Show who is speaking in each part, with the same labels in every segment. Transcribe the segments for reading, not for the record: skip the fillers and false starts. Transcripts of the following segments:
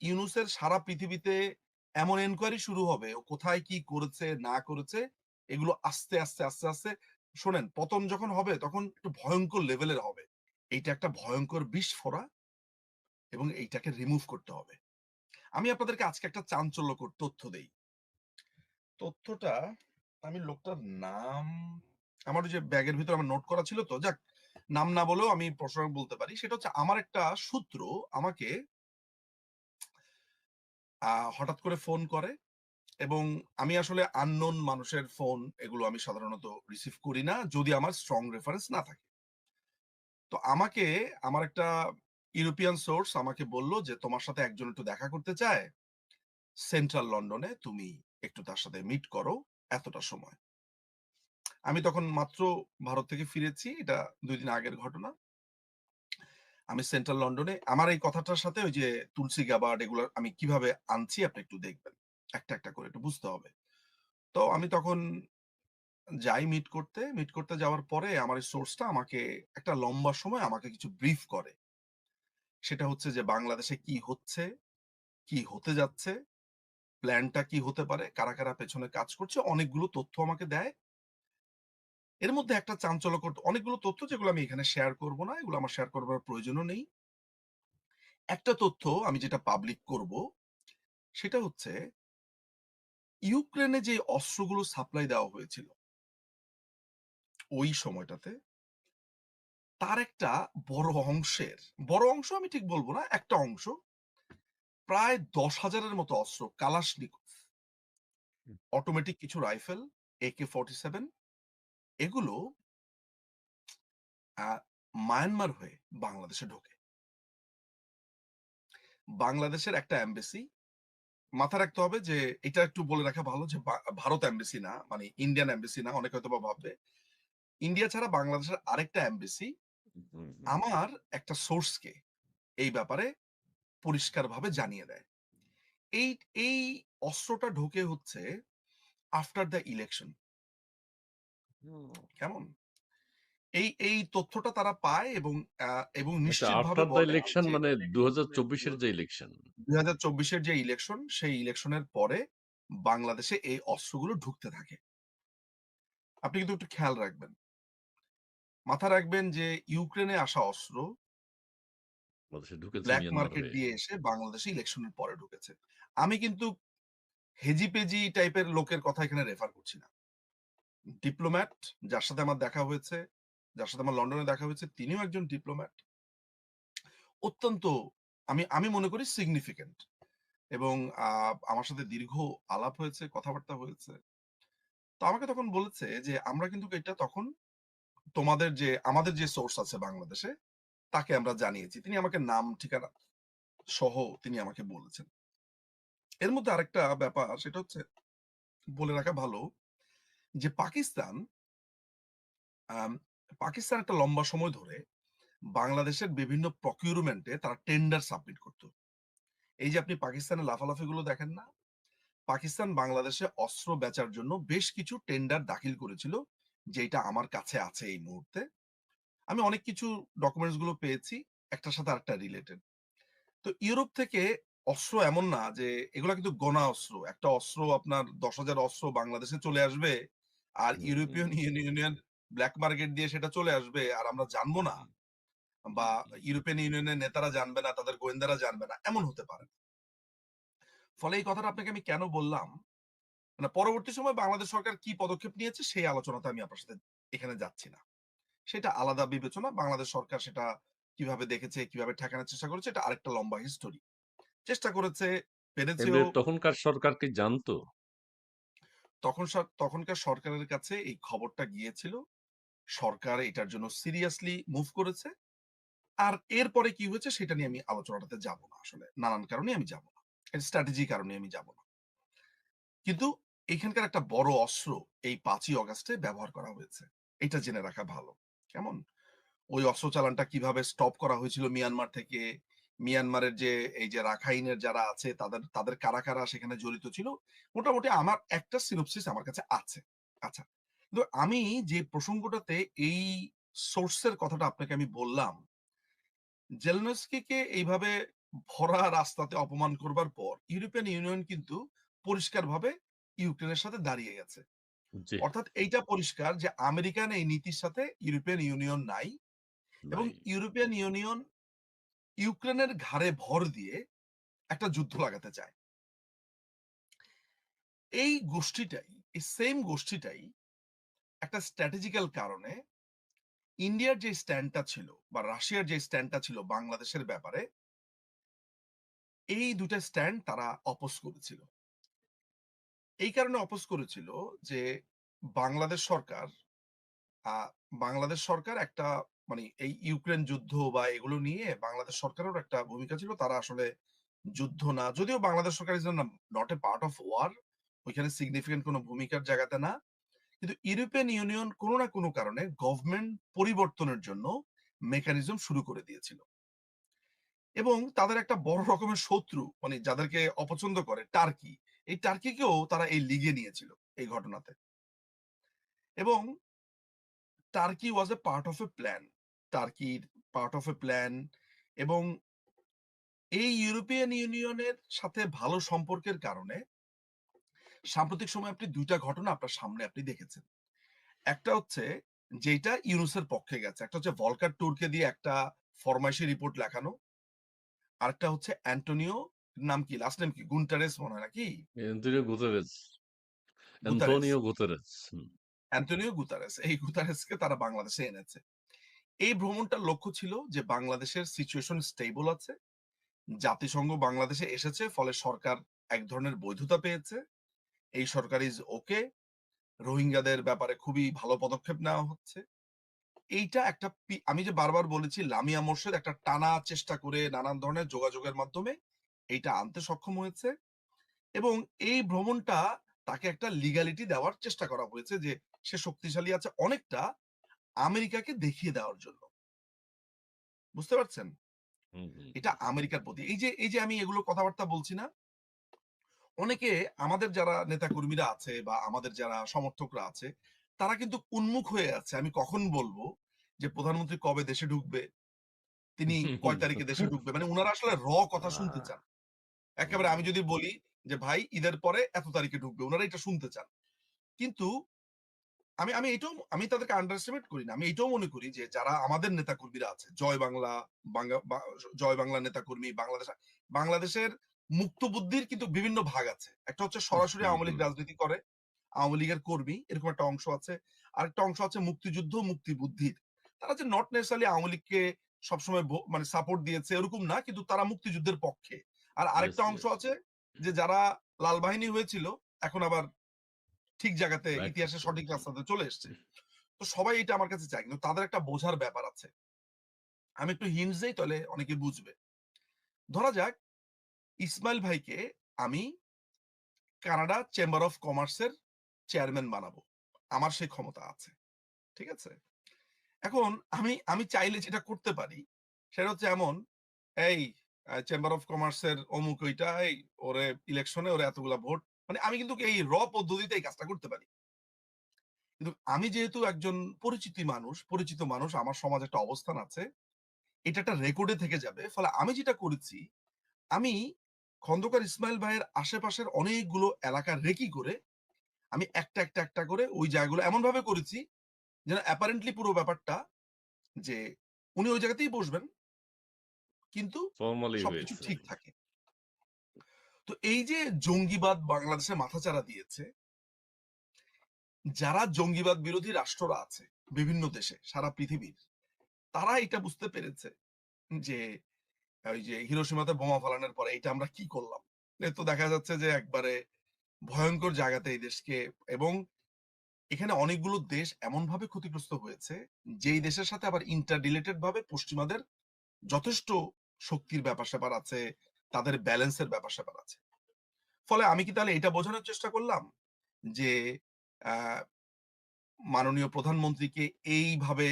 Speaker 1: ইউনূসের সারা পৃথিবীতে এমন এনকোয়ারি শুরু হবে ও কোথায় কি করেছে না করেছে এগুলো আস্তে আস্তে শোনেন, পতন যখন হবে তখন একটু ভয়ঙ্কর লেভেলের হবে। এইটা একটা ভয়ঙ্কর বিস্ফোরা এবং এইটাকে রিমুভ করতে হবে। আমি আপনাদেরকে আজকে একটা চাঞ্চল্যকর তথ্য দেই। তথ্যটা আমি লোকটার নাম আমার ওই যে ব্যাগের ভিতর আমার নোট করা ছিল তো। যাক, নাম না বলেও আমি প্রসঙ্গ বলতে পারি। সেটা হচ্ছে আমার একটা সূত্র আমাকে হঠাৎ করে ফোন করে এবং আমি আসলে আননোন মানুষের ফোন এগুলো আমি সাধারণত রিসিভ করি না যদি আমার স্ট্রং রেফারেন্স না থাকে। তো আমাকে আমার একটা ইউরোপিয়ান সোর্স আমাকে বলল যে তোমার সাথে একজন একটু দেখা করতে চায় সেন্ট্রাল লন্ডনে, তুমি একটু তার সাথে মিট করো এতটা সময়। আমি তখন মাত্র ভারত থেকে ফিরেছি, এটা ২ দিন আগের ঘটনা। আমি সেন্ট্রাল লন্ডনে আমার এই কথাটার সাথে ওই যে তুলসী গ্যাবার্ড এগুলো আমি কিভাবে আনছি আপনি একটু দেখবেন, একটা করে একটু বুঝতে হবে। তো আমি তখন যাই মিট করতে। মিট করতে যাওয়ার পরে আমার এই সোর্সটা আমাকে একটা লম্বা সময় আমাকে কিছু ব্রিফ করে। সেটা হচ্ছে যে বাংলাদেশে কি হচ্ছে, কি হতে যাচ্ছে, প্ল্যানটা কি হতে পারে, কারা পেছনে কাজ করছে, অনেকগুলো তথ্য আমাকে দেয়। এর মধ্যে একটা চাঞ্চল্যকর অনেকগুলো তথ্য যেগুলো আমি এখানে শেয়ার করব না, এগুলো আমার শেয়ার করবার প্রয়োজনও নেই। একটা তথ্য আমি যেটা পাবলিক করব সেটা হচ্ছে ইউক্রেনে যে অস্ত্রগুলো সাপ্লাই দেওয়া হয়েছিল ওই সময়টাতে তার একটা বড় অংশ আমি ঠিক বলবো না, একটা অংশ প্রায় ১০,০০০ এর মতো অস্ত্র, কালাশনিকভ, অটোমেটিক কিছু রাইফেল, AK-47 এগুলো আ মায়ানমার হয়ে বাংলাদেশে ঢোকে। বাংলাদেশের একটা এমবাসি, মাথায় রাখতে হবে যে এটা একটু বলে রাখা ভালো যে ভারত এমবাসি না, মানে ইন্ডিয়ান এমবাসি না। অনেকে হয়তোবা ভাববে। ইন্ডিয়া ছাড়া বাংলাদেশের আরেকটা এমবাসি
Speaker 2: হুম,
Speaker 1: আমার একটা সোর্সকে এই ব্যাপারে পরিষ্কারভাবে জানিয়ে দেয়। এই এই অস্ত্রটা ঢোকে হচ্ছে আফটার দ্য ইলেকশন।
Speaker 2: হুম।
Speaker 1: কেমন? এই তথ্যটা তারা পায় এবং
Speaker 2: আচ্ছা,
Speaker 1: নিশ্চিতভাবে
Speaker 2: আফটার দ্য
Speaker 1: বলে
Speaker 2: ইলেকশন
Speaker 1: যে
Speaker 2: মানে ২০২৪ এর যে ইলেকশন।
Speaker 1: ২০২৪ এর যে ইলেকশন, সেই ইলেকশনের পরে বাংলাদেশে এই অস্ত্রগুলো ঢুকতে থাকে। আপনি কিন্তু একটু খেয়াল রাখবেন। মাথায় রাখবেন যে ইউক্রেনে আসা অস্ত্র
Speaker 2: বাংলাদেশে ঢুকেছে
Speaker 1: ব্লাক
Speaker 2: মিয়ানমার
Speaker 1: মার্কেট
Speaker 2: হয়ে।
Speaker 1: দিয়ে এসে বাংলাদেশে ইলেকশনের পরে ঢুকেছে। আমি কিন্তু হেজি-পেজি টাইপের লোকের কথা এখানে রেফার করছি না। ডিপ্লোম্যাট যার সাথে আমার দেখা হয়েছে, যার সাথে আমার লন্ডনে দেখা হয়েছে, তিনিও একজন ডিপ্লোম্যাট। অত্যন্ত আমি আমি মনে করি সিগনিফিক্যান্ট এবং আমার সাথে দীর্ঘ আলাপ হয়েছে, কথাবার্তা হয়েছে। তো আমাকে তখন বলেছে যে, "আমরা কিন্তু এটা তখন আমাদের যে সোর্স আছে বাংলাদেশে, তাকে আমরা জানিয়েছি।" তিনি আমাকে নাম, ঠিকানা সহ তিনি আমাকে বলেছেন। এর মধ্যে আরেকটা ব্যাপার সেটা হচ্ছে বলে রাখা ভালো যে আম পাকিস্তান একটা লম্বা সময় ধরে বাংলাদেশের বিভিন্ন procurement এ তারা টেন্ডার সাবমিট করত। এই যে আপনি পাকিস্তানের লাফালাফিগুলো দেখেন না? পাকিস্তান বাংলাদেশে অস্ত্র বেচার জন্য বেশ কিছু টেন্ডার দাখিল করেছিল, যেইটা আমার কাছে আছে এই মুহূর্তে। আমি অনেক কিছু ডকুমেন্টস গুলো পেয়েছি, একটার সাথে আরেকটা রিলেটেড। তো ইউরোপ থেকে অস্ত্র এমন না যে এগুলা কিন্তু গোনা অস্ত্র। একটা অস্ত্র আপনার ১০,০০০ অস্ত্র বাংলাদেশে চলে আসবে আর
Speaker 2: হুম, হুম,
Speaker 1: ইউরোপিয়ান ইউনিয়ন ব্লাক মার্কেট দিয়ে সেটা চলে আসবে আর আমরা জানবো না,
Speaker 2: হুম,
Speaker 1: বা ইউরোপিয়ান ইউনিয়নের নেতারা জানবে না, তাদের গোয়েন্দারা জানবে না, এমন হতে পারে না। ফলে এই কথাটা আপনাকে আমি কেন বললাম? মানে পরবর্তী সময়ে বাংলাদেশ সরকার কি পদক্ষেপ নিয়েছে সেই আলোচনাতে আমি আপনার সাথে এখানে যাচ্ছি না। সেটা আলাদা বিবেচনা। বাংলাদেশ সরকার সেটা কিভাবে দেখেছে, কিভাবে ঠেকানোর চেষ্টা করেছে এটা আরেকটা লম্বা হিস্টোরি। চেষ্টা করেছে,
Speaker 2: কিন্তু
Speaker 1: পেরেছেও।
Speaker 2: তখনকার সরকার কি জানতো?
Speaker 1: তখনকার সরকারের কাছে এই খবরটা গিয়েছিল। সরকার এটার জন্য সিরিয়াসলি মুভ করেছে। আর এরপরে কি হয়েছে সেটা নিয়ে আমি আলোচনাটাতে যাব না আসলে। নানান কারণে আমি যাব না। স্ট্র্যাটেজি কারণে আমি যাব না। কিন্তু এখানকার একটা বড় অস্ত্র এই ৫ই অগাস্টে ব্যবহার করা হয়েছে। এটা জেনে রাখা ভালো। কেমন? ওই অস্ত্র চালানটা কিভাবে স্টপ করা হয়েছিল মিয়ানমার থেকে, মিয়ানমারের যে এই যে রাখাইনের যারা আছে তাদের কারা সেখানে জড়িত ছিল। মোটামুটি আমার একটা সিনপসিস আমার কাছে আছে। আচ্ছা। কিন্তু আমি যে প্রসঙ্গটাতে এই সোর্স এর কথাটা আপনাকে আমি বললাম, জেলেনস্কিকে এইভাবে ভরা রাস্তাতে অপমান করবার পর ইউরোপিয়ান ইউনিয়ন কিন্তু পরিষ্কারভাবে ইউক্রেনের সাথে দাঁড়িয়ে গেছে।
Speaker 2: জি,
Speaker 1: অর্থাৎ এইটা পরিষ্কার যে আমেরিকান এই নীতির সাথে ইউরোপিয়ান ইউনিয়ন নাই এবং
Speaker 2: নাই।
Speaker 1: ইউরোপিয়ান ইউনিয়ন ইউক্রেনের ঘাড়ে ভর দিয়ে একটা যুদ্ধ লাগাতে চায়। এই গোষ্ঠীটাই, এই সেম গোষ্ঠীটাই একটা স্ট্র্যাটেজিক্যাল কারণে ইন্ডিয়ার যে স্ট্যান্ডটা ছিল বা রাশিয়ার যে স্ট্যান্ডটা ছিল বাংলাদেশের ব্যাপারে, এই ২ টা স্ট্যান্ড তারা অপোজ করেছিল। এই কারণে অপোজ করেছিল যে বাংলাদেশ সরকার আ বাংলাদেশ সরকার একটা মানে এই ইউক্রেন যুদ্ধ বা এগুলো নিয়ে বাংলাদেশ সরকারেরও একটা ভূমিকা ছিল। তারা আসলে যুদ্ধ না যদিও বাংলাদেশ সরকার is not a part of war ওইখানে সিগনিফিক্যান্ট কোনো ভূমিকার জায়গাতে না। কিন্তু ইউরোপিয়ান ইউনিয়ন কোনো না কোনো কারণে গভর্নমেন্ট পরিবর্তনের জন্য মেকানিজম শুরু করে দিয়েছিল। এবং তাদের একটা বড় রকমের শত্রু মানে যাদেরকে অপছন্দ করে টার্কি। এই টার্কিকেও তারা এই লিগে নিয়েছিল এই ঘটনাতে। এবং Turkey was a part of a plan. টার্কির পার্ট অফ এ প্ল্যান এবং এই ইউরোপিয়ান ইউনিয়নের সাথে ভালো সম্পর্কের কারণে সাম্প্রতিক সময়ে আপনি ২ টা ঘটনা আপনার সামনে আপনি দেখেছেন। একটা হচ্ছে যেটা ইউনুসের পক্ষে গেছে। একটা হচ্ছে ভলকার ট্যুরকে দিয়ে একটা ফরমাইশি রিপোর্ট লেখানো। আরেকটা হচ্ছে অ্যান্টোনিও নাম কি? লাস্ট নেম কি? গুন্টারেস মনে হয় নাকি?
Speaker 2: Antonio Guterres,
Speaker 1: Guterres.
Speaker 2: Antonio Guterres.
Speaker 1: Antonio Guterres. এই গুতারেসকে তারা বাংলাদেশে এনেছে। এই ভ্রমণটার লক্ষ্য ছিল যে বাংলাদেশের সিচুয়েশন স্টেবল আছে। জাতিসংঘ বাংলাদেশে এসেছে ফলে সরকার এক ধরনের বৈধতা পেয়েছে। এই সরকার ইজ ওকে। রোহিঙ্গাদের ব্যাপারে খুবই ভালো পদক্ষেপ নেওয়া হচ্ছে। এইটা একটা আমি যে বারবার বলেছি লামিয়া মোর্শেদ একটা টানা চেষ্টা করে নানান ধরনের যোগাযোগের মাধ্যমে এইটা আনতে সক্ষম হয়েছে এবং এই ভ্রমণটা তাকে একটা লিগ্যালিটি দেওয়ার চেষ্টা করা হয়েছে যে সে শক্তিশালী আছে অনেকটা আমেরিকাকে দেখিয়ে দেওয়ার জন্য। বুঝতে পারছেন?
Speaker 2: হুম, হুম,
Speaker 1: এটা আমেরিকার প্রতি। এই যে আমি এগুলো কথাবার্তা বলছি না? অনেকে আমাদের যারা নেতাকর্মীরা আছে বা আমাদের যারা সমর্থকরা আছে, তারা কিন্তু উন্মুখ হয়ে আছে। আমি কখন বলবো যে প্রধানমন্ত্রী কবে দেশে ঢুকবে? তিনি কয় তারিখে দেশে ঢুকবে? মানে উনারা আসলে কথা শুনতে চান। একেবারে
Speaker 2: হুম,
Speaker 1: আমি যদি বলি যে ভাই ঈদের পরে এত তারিখে ঢুকবে, উনারা এটা শুনতে চান। কিন্তু আমি আমি এটাও আমি তাদেরকে আন্ডারএস্টিমেট করি না। আমি এটাও মনে করি যে যারা আমাদের নেতাকর্মীরা আছে, জয় বাংলা, বাঙ্গা বা জয় বাংলা নেতাকর্মী, বাংলাদেশের মুক্ত বুদ্ধির কিন্তু বিভিন্ন ভাগ আছে। একটা হচ্ছে সরাসরি
Speaker 2: হুম,
Speaker 1: আওয়ামী লীগ
Speaker 2: হুম।
Speaker 1: রাজনীতি করে, আওয়ামী লীগের কর্মী, এরকম একটা অংশ আছে। আরেকটা অংশ আছে মুক্তিযুদ্ধ, মুক্তি বুদ্ধির। তারা যে নট নেসেসারিলি আওয়ামী লীগকে সবসময় মানে সাপোর্ট দিয়েছে এরকম না, কিন্তু তারা মুক্তিযুদ্ধের পক্ষে। আর
Speaker 2: ইয়েস,
Speaker 1: আরেকটা অংশ
Speaker 2: ইয়েস।
Speaker 1: আছে যে যারা লাল বাহিনী হয়েছিল, এখন আবার ঠিক জায়গাতে
Speaker 2: ব্যাক
Speaker 1: ইতিহাসের
Speaker 2: করছে।
Speaker 1: সঠিক
Speaker 2: জি।
Speaker 1: রাস্তাতে চলে এসছে। তো সবাই এটা আমার কাছে চায়। কিন্তু তাদের একটা বোঝার ব্যাপার আছে। আমি একটু হিন্টস দেই তাহলে অনেকে বুঝবে। ধরা যাক ইসমাইল ভাইকে আমি কানাডা চেম্বার অফ কমার্স এর চেয়ারম্যান বানাবো। আমার সেই ক্ষমতা আছে। ঠিক আছে? এখন আমি আমি চাইলে যেটা করতে পারি সেটা হচ্ছে এমন, এই চেম্বার অফ কমার্স এর অমুক ওইটা, এই ওরে ইলেকশনে ওরে এতগুলা ভোট। মানে আমি কিন্তু এই পদ্ধতিতে এই কাজটা করতে পারি। কিন্তু আমি যেহেতু একজন পরিচিত মানুষ আমার সমাজে একটা অবস্থান আছে। এটা একটা রেকর্ডে থেকে যাবে। ফলে আমি যেটা করেছি, আমি খন্দকার ইসমাইল ভাইয়ের আশেপাশের অনেকগুলো এলাকা রেকি করে আমি একটা করে ওই জায়গাগুলো এমনভাবে করেছি যেন অ্যাপারেন্টলি পুরো ব্যাপারটা যে উনি ওই জায়গাতেই বসবেন। কিন্তু
Speaker 2: ফরমালি
Speaker 1: সবকিছু
Speaker 2: হয়েছে।
Speaker 1: ঠিক থাকে। তো এই যে জঙ্গিবাদ বাংলাদেশে মাথাচাড়া দিয়েছে, যারা জঙ্গিবাদ বিরোধী রাষ্ট্ররা আছে বিভিন্ন দেশে সারা পৃথিবীর, তারা এটা বুঝতে পেরেছে যে ওই যে হিরোশিমাতে বোমা ফালানোর পরে এটা আমরা কি করলাম? এ তো দেখা যাচ্ছে যে একবারে ভয়ংকর জায়গাতে এই দেশকে এবং এখানে অনেকগুলো দেশ এমনভাবে ক্ষতিগ্রস্ত হয়েছে, যেই দেশের সাথে আবার ইন্টার রিলেটেড ভাবে পশ্চিমাদের যথেষ্ট শক্তির ব্যাপার-স্যাপার আছে, তাদের ব্যালেন্সের ব্যাপার-স্যাপার আছে। ফলে আমি কি তাহলে এটা বোঝানোর চেষ্টা করলাম যে আ মাননীয় প্রধানমন্ত্রীকে এইভাবে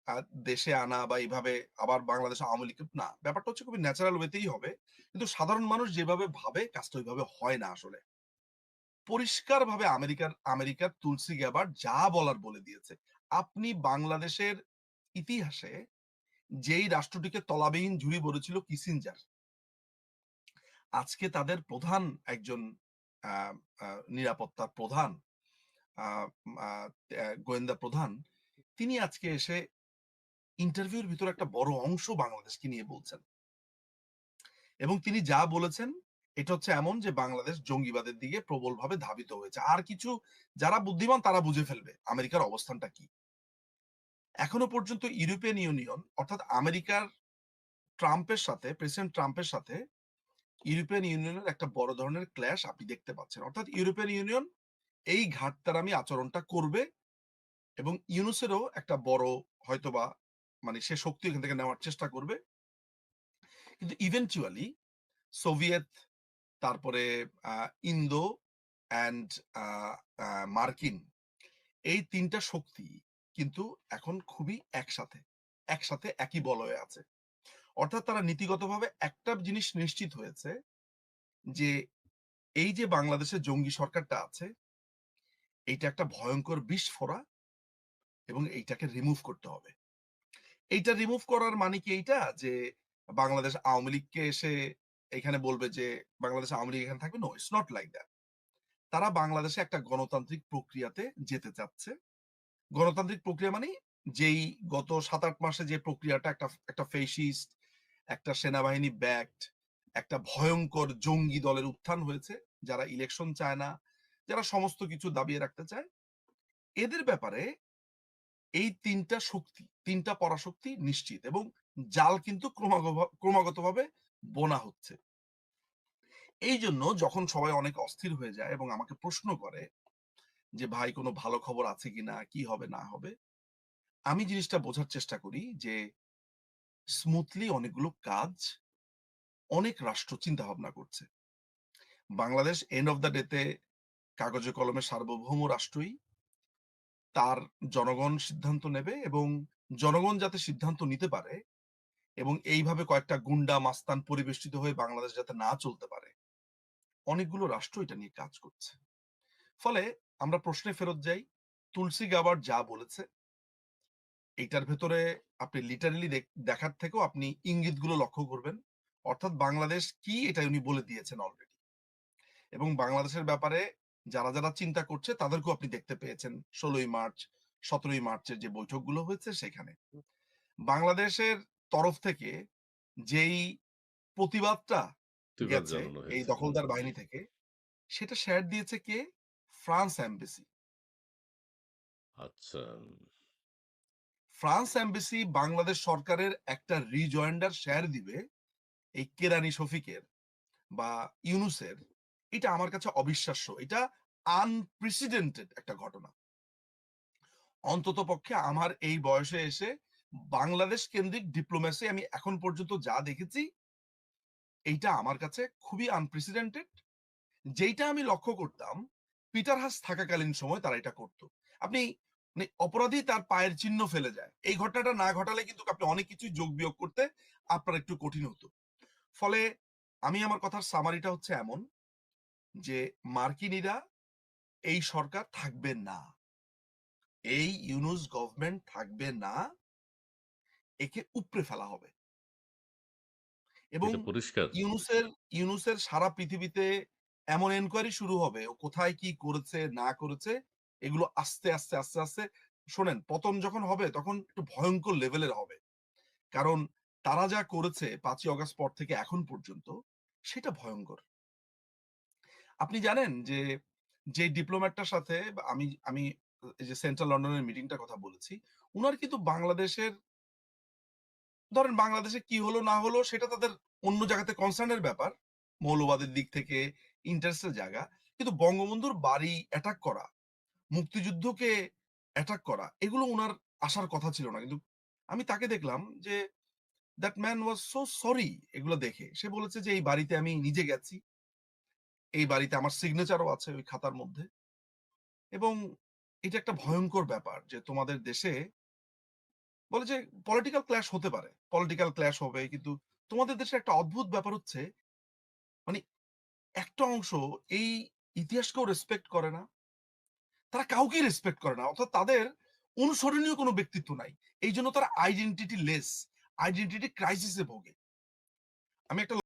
Speaker 1: আ দেশে আনা বা এইভাবে আবার বাংলাদেশ আওয়ামী লীগ না, ব্যাপারটা হচ্ছে খুবই ন্যাচারাল ওয়েতেই হবে। কিন্তু সাধারণ মানুষ যেভাবে ভাবে কাজটা ওইভাবে হয় না আসলে। পরিষ্কারভাবে আমেরিকার তুলসী গ্যাবার্ড যা বলার বলে দিয়েছে। আপনি বাংলাদেশের ইতিহাসে যেই রাষ্ট্রটিকে তলাবিহীন ঝুড়ি বলেছিল কিসিঞ্জার। আজকে তাদের প্রধান একজন আ আ নিরাপত্তার প্রধান, আ আ গোয়েন্দা প্রধান, তিনি আজকে এসে ইন্টারভিউর ভিতরে একটা বড় অংশ বাংলাদেশকে নিয়ে বলছেন। এবং তিনি যা বলেছেন এটা হচ্ছে এমন যে বাংলাদেশ জঙ্গিবাদের দিকে প্রবলভাবে ধাবিত হয়েছে। আর কিছু যারা বুদ্ধিমান তারা বুঝে ফেলবে আমেরিকার অবস্থানটা কি। এখনো পর্যন্ত ইউরোপিয়ান ইউনিয়ন অর্থাৎ আমেরিকার প্রেসিডেন্ট ট্রাম্পের সাথে ইউরোপিয়ান ইউনিয়নের একটা বড় ধরনের ক্ল্যাশ আপনি দেখতে পাচ্ছেন। অর্থাৎ ইউরোপিয়ান ইউনিয়ন এই ঘাটতারামি আচরণটা করবে এবং ইউনুসেরও একটা বড় হয়তোবা মানে সে শক্তি এখান থেকে নেওয়ার চেষ্টা করবে। কিন্তু ইভেনচুয়ালি সোভিয়েত, তারপরে ইন্দো অ্যান্ড আ আ মার্কিন এই ৩ টা শক্তি কিন্তু এখন খুবই একসাথে একই বলয়ে আছে। অর্থাৎ তারা নীতিগতভাবে একটা জিনিস নিশ্চিত হয়েছে যে এই যে বাংলাদেশে জঙ্গি সরকারটা আছে, এইটা একটা ভয়ংকর বিস্ফোরা এবং এইটাকে রিমুভ করতে হবে। এইটা রিমুভ করার মানে কি এইটা যে বাংলাদেশ আওয়ামী লীগকে এসে এখানে বলবে যে বাংলাদেশ আওয়ামী লীগ এখানে থাকবে? No, it's not like that. তারা বাংলাদেশে একটা গণতান্ত্রিক প্রক্রিয়াতে যেতে চাচ্ছে। গণতান্ত্রিক প্রক্রিয়া মানে যেই গত ৭-৮ মাসে যে প্রক্রিয়াটা একটা ফেসিস্ট, একটা সেনাবাহিনী ব্যাকড, একটা ভয়ংকর জঙ্গি দলের উত্থান হয়েছে, যারা ইলেকশন চায় না, যারা সমস্ত কিছু দাবিয়ে রাখতে চায়। এদের ব্যাপারে এই ৩ টা শক্তি, ৩ টা পরাশক্তি নিশ্চিত এবং জাল কিন্তু ক্রমাগতভাবে বোনা হচ্ছে। এইজন্য যখন সবাই অনেক অস্থির হয়ে যায় এবং আমাকে প্রশ্ন করে যে, "ভাই কোন ভালো খবর আছে কিনা? কি হবে না হবে?" আমি জিনিসটা বোঝার চেষ্টা করি যে স্মুথলি অনেকগুলো কাজ অনেক রাষ্ট্র চিন্তা ভাবনা করছে। Bangladesh end of the day তে কাগজে কলমে সার্বভৌম রাষ্ট্রই। তার জনগণ সিদ্ধান্ত নেবে এবং জনগণ যাতে সিদ্ধান্ত নিতে পারে এবং এইভাবে কয়েকটা গুন্ডা মাস্তান পরিবেষ্টিত হয়ে বাংলাদেশ যাতে না চলতে পারে, অনেকগুলো রাষ্ট্র এটা নিয়ে কাজ করছে। ফলে আমরা প্রশ্নে ফেরত যাই, তুলসী গাবার্ড যা বলেছে, এইটার ভেতরে আপনি লিটারেলি দেখার থেকেও আপনি ইঙ্গিতগুলো লক্ষ্য করবেন। অর্থাৎ বাংলাদেশ কি এটা উনি বলে দিয়েছেন অলরেডি। এবং বাংলাদেশের ব্যাপারে যারা চিন্তা করছে তাদেরকেও আপনি দেখতে পেয়েছেন ১৬ই মার্চ, ১৭ই মার্চের যে বৈঠকগুলো হয়েছে সেখানে। বাংলাদেশের তরফ থেকে যেই প্রতিবাদটা
Speaker 2: প্রতিবাদ
Speaker 1: গেছে
Speaker 2: জানানো
Speaker 1: এই
Speaker 2: হয়েছে।
Speaker 1: দখলদার বাহিনী থেকে, সেটা শেয়ার দিয়েছে কে? France embassy.
Speaker 2: আচ্ছা।
Speaker 1: ফ্রান্স এমবাসি বাংলাদেশ সরকারের একটা রিজয়েন্ডার শেয়ার দিবে এই কেরানি শফিকের বা ইউনুসের, এটা আমার কাছে অবিশ্বাস্য। এটা আনপ্রেসিডেন্টেড একটা ঘটনা। অন্ততপক্ষে আমার এই বয়সে এসে বাংলাদেশ কেন্দ্রিক ডিপ্লোম্যাসি আমি এখন পর্যন্ত যা দেখেছি, এইটা আমার কাছে খুবই আনপ্রেসিডেন্টেড। যেইটা আমি লক্ষ্য করতাম, পিটার হাস থাকাকালীন সময় তারা এটা করত। আপনি মানে অপরাধী তার পায়ের চিহ্ন ফেলে যায়। এই ঘটনাটা না ঘটালে কিন্তু আপনি অনেক কিছুই যোগ বিয়োগ করতে আপনার একটু কঠিন হতো। ফলে আমি আমার কথার সামারিটা হচ্ছে এমন যে মার্কিনিরা এই সরকার থাকবে না। এই ইউনুস গভর্নমেন্ট থাকবে না। একে উপড়ে ফেলা হবে। এবং
Speaker 2: এটা পরিষ্কার।
Speaker 1: ইউনুসের ইউনুসের সারা পৃথিবীতে এমন এনকোয়ারি শুরু হবে ও কোথায় কি করেছে না করেছে এগুলো আস্তে আস্তে শোনেন, পতন যখন হবে তখন একটু ভয়ঙ্কর লেভেলের হবে। কারণ তারা যা করেছে ৫ই অগাস্ট পর থেকে এখন পর্যন্ত সেটা ভয়ঙ্কর। আপনি জানেন যে ডিপ্লোম্যাটটার সাথে আমি আমি এই যে সেন্ট্রাল লন্ডনের মিটিংটার কথা বলেছি, উনার কিন্তু বাংলাদেশের ধরেন বাংলাদেশে কি হলো না হলো সেটা তাদের অন্য জায়গাতে কনসার্ন এর ব্যাপার। মৌলবাদের দিক থেকে ইন্টারেস্টের জায়গা। কিন্তু বঙ্গবন্ধুর বাড়ি অ্যাটাক করা, মুক্তিযুদ্ধকে অ্যাটাক করা এগুলো উনার আসার কথা ছিল না। কিন্তু আমি তাকে দেখলাম যে that man was so sorry এগুলো দেখে। সে বলেছে যে, "এই বাড়িতে আমি নিজে গেছি। এই বাড়িতে আমার সিগনেচারও আছে ওই খাতার মধ্যে।" এবং এটা একটা ভয়ংকর ব্যাপার যে তোমাদের দেশে বলে যে পলিটিক্যাল ক্ল্যাশ হতে পারে। পলিটিক্যাল ক্ল্যাশ হবে কিন্তু তোমাদের দেশে একটা অদ্ভুত ব্যাপার হচ্ছে মানে একটা অংশ এই ইতিহাসকেও রেসপেক্ট করে না। তারা কাউকেই রেসপেক্ট করে না। অর্থাৎ তাদের অনুসরণীয় কোনো ব্যক্তিত্ব নাই। এইজন্য তারা আইডেন্টিটি লেস, আইডেন্টিটি ক্রাইসিস এ ভোগে। আমি একটা